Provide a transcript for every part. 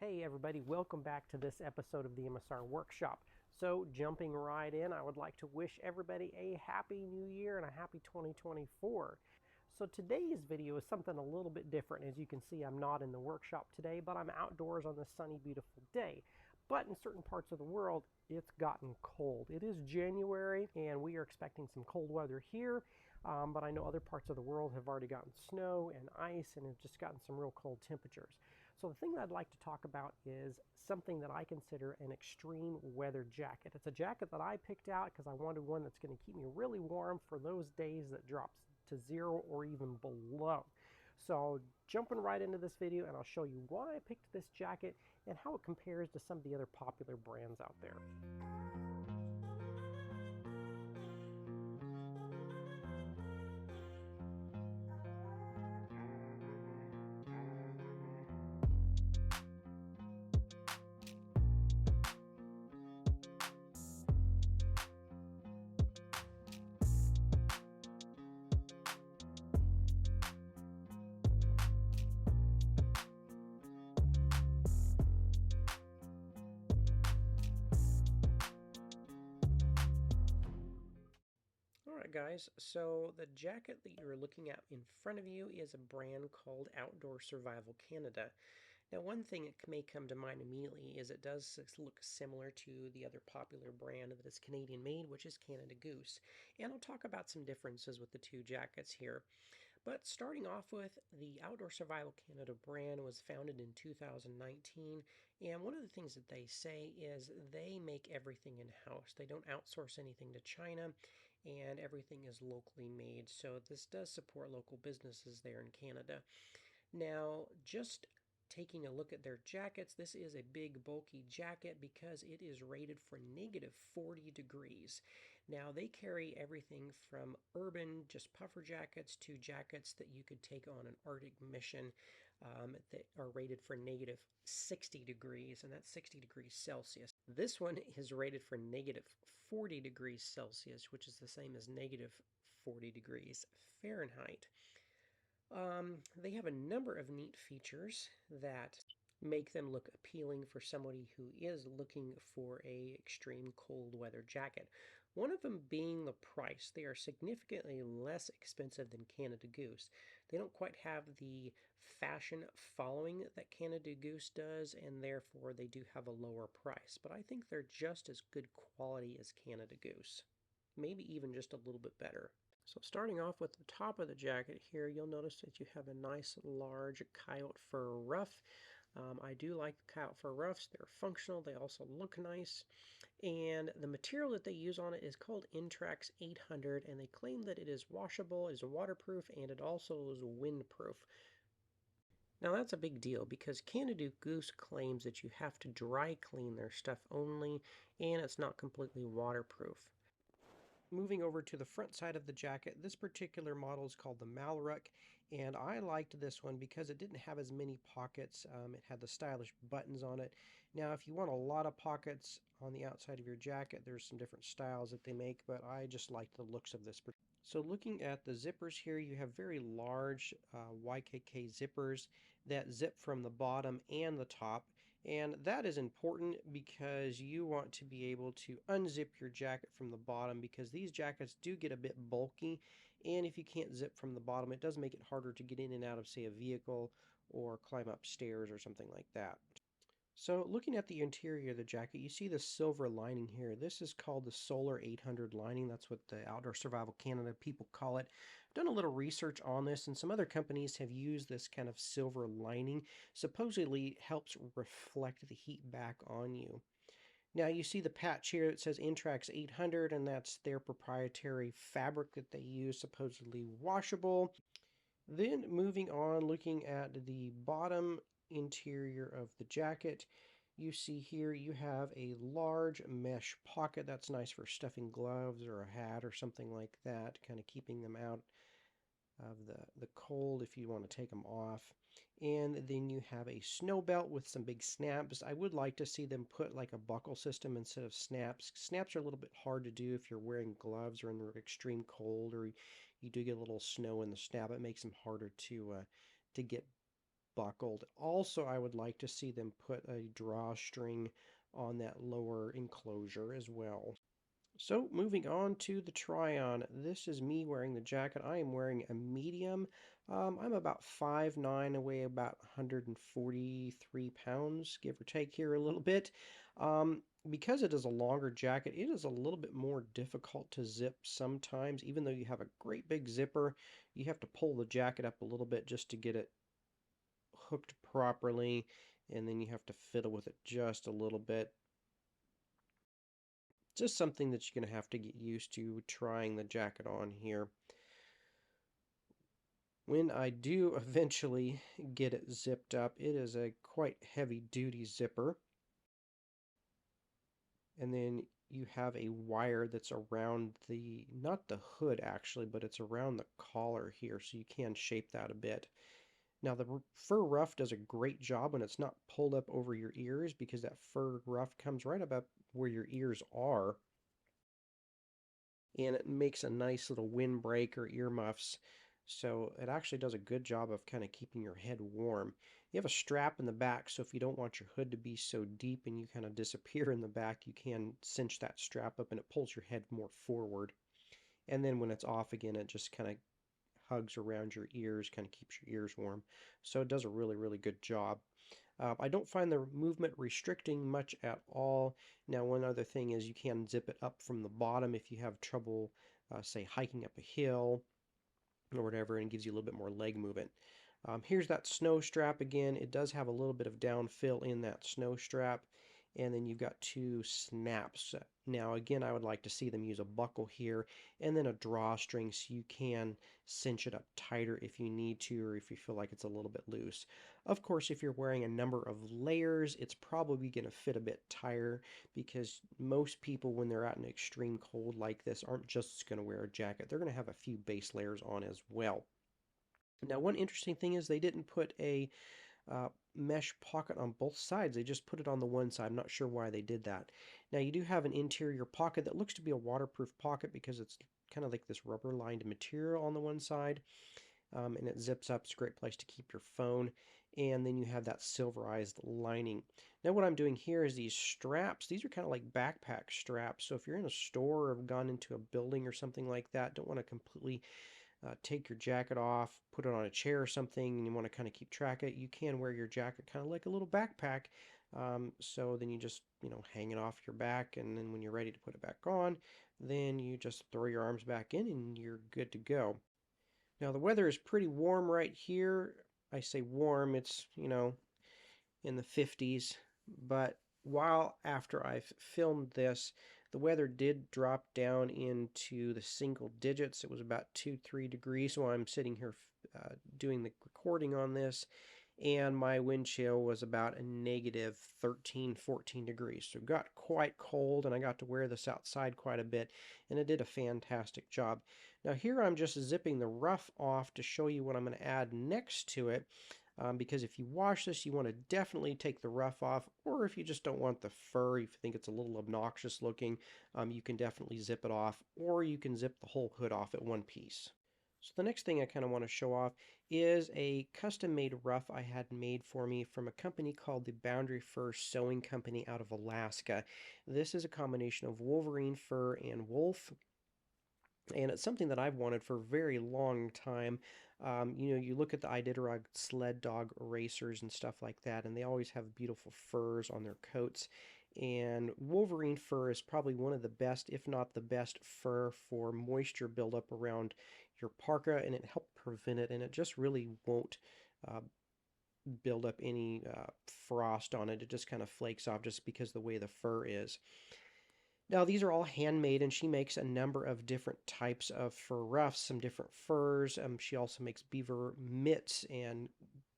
Hey everybody, welcome back to this episode of the MSR Workshop. So jumping right in, I would like to wish everybody a happy new year and a happy 2024. So today's video is something a little bit different. As you can see, I'm not in the workshop today, but I'm outdoors on this sunny, beautiful day. But in certain parts of the world, it's gotten cold. It is January, and we are expecting some cold weather here, but I know other parts of the world have already gotten snow and ice and have just gotten some real cold temperatures. So the thing that I'd like to talk about is something that I consider an extreme weather jacket. It's a jacket that I picked out because I wanted one that's going to keep me really warm for those days that drops to 0 or even below. So jumping right into this video, and I'll show you why I picked this jacket and how it compares to some of the other popular brands out there. Alright guys, so the jacket that you're looking at in front of you is a brand called Survival Canada. Now one thing that may come to mind immediately is it does look similar to the other popular brand that is Canadian made, which is Canada Goose. And I'll talk about some differences with the two jackets here. But starting off with, the Survival Canada brand was founded in 2019, and one of the things that they say is they make everything in-house. They don't outsource anything to China, and everything is locally made, so this does support local businesses there in Canada. Now, just taking a look at their jackets, this is a big bulky jacket because it is rated for negative 40 degrees. Now they carry everything from urban just puffer jackets to jackets that you could take on an Arctic mission that are rated for negative 60 degrees, and that's 60 degrees Celsius. This one is rated for negative 40 degrees Celsius, which is the same as negative 40 degrees Fahrenheit. They have a number of neat features that make them look appealing for somebody who is looking for a extreme cold weather jacket. One of them being the price. They are significantly less expensive than Canada Goose. They don't quite have the fashion following that Canada Goose does, and therefore they do have a lower price. But I think they're just as good quality as Canada Goose. Maybe even just a little bit better. So starting off with the top of the jacket here, you'll notice that you have a nice large coyote fur ruff. I do like the coyote fur ruffs. They're functional. They also look nice. And the material that they use on it is called Intrax 800, and they claim that it is washable, is waterproof, and it also is windproof. Now that's a big deal because Canada Goose claims that you have to dry clean their stuff only, and it's not completely waterproof. Moving over to the front side of the jacket, this particular model is called the Malruk, and I liked this one because it didn't have as many pockets. It had the stylish buttons on it. Now, if you want a lot of pockets on the outside of your jacket, there's some different styles that they make, but I just liked the looks of this. So looking at the zippers here, you have very large YKK zippers that zip from the bottom and the top. And that is important because you want to be able to unzip your jacket from the bottom, because these jackets do get a bit bulky. And if you can't zip from the bottom, it does make it harder to get in and out of, say, a vehicle or climb up stairs or something like that. So looking at the interior of the jacket, you see the silver lining here. This is called the Solar 800 lining. That's what the Outdoor Survival Canada people call it. I've done a little research on this, and some other companies have used this kind of silver lining. Supposedly it helps reflect the heat back on you. Now you see the patch here that says Intrax 800, and that's their proprietary fabric that they use, supposedly washable. Then moving on, looking at the bottom interior of the jacket, you see here you have a large mesh pocket. That's nice for stuffing gloves or a hat or something like that, kind of keeping them out of the cold if you want to take them off. And then you have a snow belt with some big snaps. I would like to see them put like a buckle system instead of snaps. Snaps are a little bit hard to do if you're wearing gloves or in the extreme cold, or you do get a little snow in the snap. It makes them harder to get buckled. Also, I would like to see them put a drawstring on that lower enclosure as well. So moving on to the Tryon. This is me wearing the jacket. I am wearing a medium. I'm about 5'9", I weigh about 143 pounds, give or take here a little bit. Because it is a longer jacket, it is a little bit more difficult to zip sometimes. Even though you have a great big zipper, you have to pull the jacket up a little bit just to get it hooked properly, and then you have to fiddle with it just a little bit. Just something that you're going to have to get used to trying the jacket on here. When I do eventually get it zipped up, it is a quite heavy duty zipper. And then you have a wire that's around the, not the hood actually, but it's around the collar here, so you can shape that a bit. Now the fur ruff does a great job when it's not pulled up over your ears, because that fur ruff comes right up where your ears are, and it makes a nice little windbreak or earmuffs. So it actually does a good job of kind of keeping your head warm. You have a strap in the back, so if you don't want your hood to be so deep and you kind of disappear in the back, you can cinch that strap up and it pulls your head more forward. And then when it's off again, it just kind of hugs around your ears, kind of keeps your ears warm. So it does a really, really good job. I don't find the movement restricting much at all. Now, one other thing is you can zip it up from the bottom if you have trouble, say, hiking up a hill or whatever, and it gives you a little bit more leg movement. Here's that snow strap again. It does have a little bit of downfill in that snow strap, and then you've got two snaps. Now again, I would like to see them use a buckle here and then a drawstring so you can cinch it up tighter if you need to, or if you feel like it's a little bit loose. Of course, if you're wearing a number of layers, it's probably going to fit a bit tighter, because most people, when they're out in extreme cold like this, aren't just going to wear a jacket. They're going to have a few base layers on as well. Now, one interesting thing is they didn't put a mesh pocket on both sides. They just put it on the one side. I'm not sure why they did that. Now, you do have an interior pocket that looks to be a waterproof pocket, because it's kind of like this rubber lined material on the one side, and it zips up. It's a great place to keep your phone. And then you have that silverized lining. Now, what I'm doing here is these straps. These are kind of like backpack straps. So if you're in a store or have gone into a building or something like that, don't want to completely take your jacket off, put it on a chair or something, and you want to kind of keep track of it, you can wear your jacket kind of like a little backpack. So then you just, hang it off your back, and then when you're ready to put it back on, then you just throw your arms back in and you're good to go. Now the weather is pretty warm right here. I say warm, it's, in the 50s, but while after I've filmed this, the weather did drop down into the single digits. It was about 2-3 degrees while I'm sitting here doing the recording on this, and my wind chill was about a negative 13-14 degrees. So it got quite cold, and I got to wear this outside quite a bit, and it did a fantastic job. Now here I'm just zipping the ruff off to show you what I'm going to add next to it. Because if you wash this, you want to definitely take the ruff off, or if you just don't want the fur, if you think it's a little obnoxious looking, you can definitely zip it off, or you can zip the whole hood off at one piece. So the next thing I kind of want to show off is a custom-made ruff I had made for me from a company called the Boundary Fur Sewing Company out of Alaska. This is a combination of Wolverine fur and wolf, and it's something that I've wanted for a very long time. You look at the Iditarod sled dog racers and stuff like that, and they always have beautiful furs on their coats. And Wolverine fur is probably one of the best, if not the best, fur for moisture buildup around your parka, and it helps prevent it, and it just really won't uh, build up any frost on it. It just kind of flakes off just because the way the fur is. Now, these are all handmade, and she makes a number of different types of fur ruffs, some different furs. She also makes beaver mitts and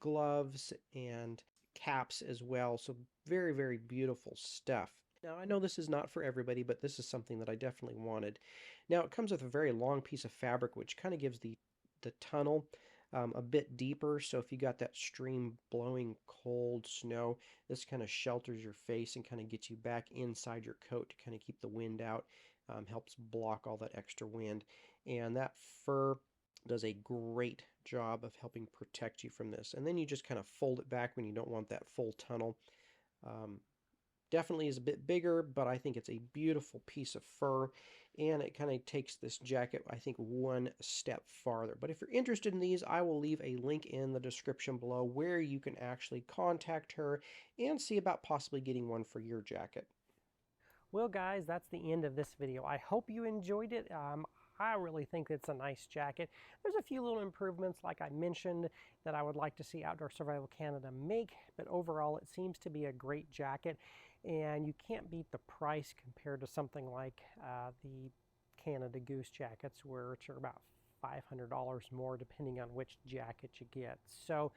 gloves and caps as well. So very, very beautiful stuff. Now, I know this is not for everybody, but this is something that I definitely wanted. Now, it comes with a very long piece of fabric, which kind of gives the tunnel a bit deeper. So if you got that stream blowing cold snow, this kind of shelters your face and kind of gets you back inside your coat to kind of keep the wind out. Helps block all that extra wind. And that fur does a great job of helping protect you from this. And then you just kind of fold it back when you don't want that full tunnel. Um, Definitely is a bit bigger, but I think it's a beautiful piece of fur, and it kind of takes this jacket, I think, one step farther. But if you're interested in these, I will leave a link in the description below where you can actually contact her and see about possibly getting one for your jacket. Well, guys, that's the end of this video. I hope you enjoyed it. I really think it's a nice jacket. There's a few little improvements, like I mentioned, that I would like to see Outdoor Survival Canada make, but overall it seems to be a great jacket, and you can't beat the price compared to something like the Canada Goose jackets, which are about $500 more depending on which jacket you get. So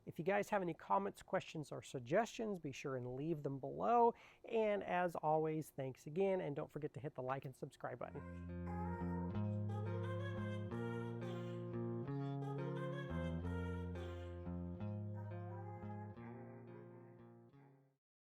if you guys have any comments, questions, or suggestions, be sure and leave them below. And as always, thanks again, and don't forget to hit the like and subscribe button.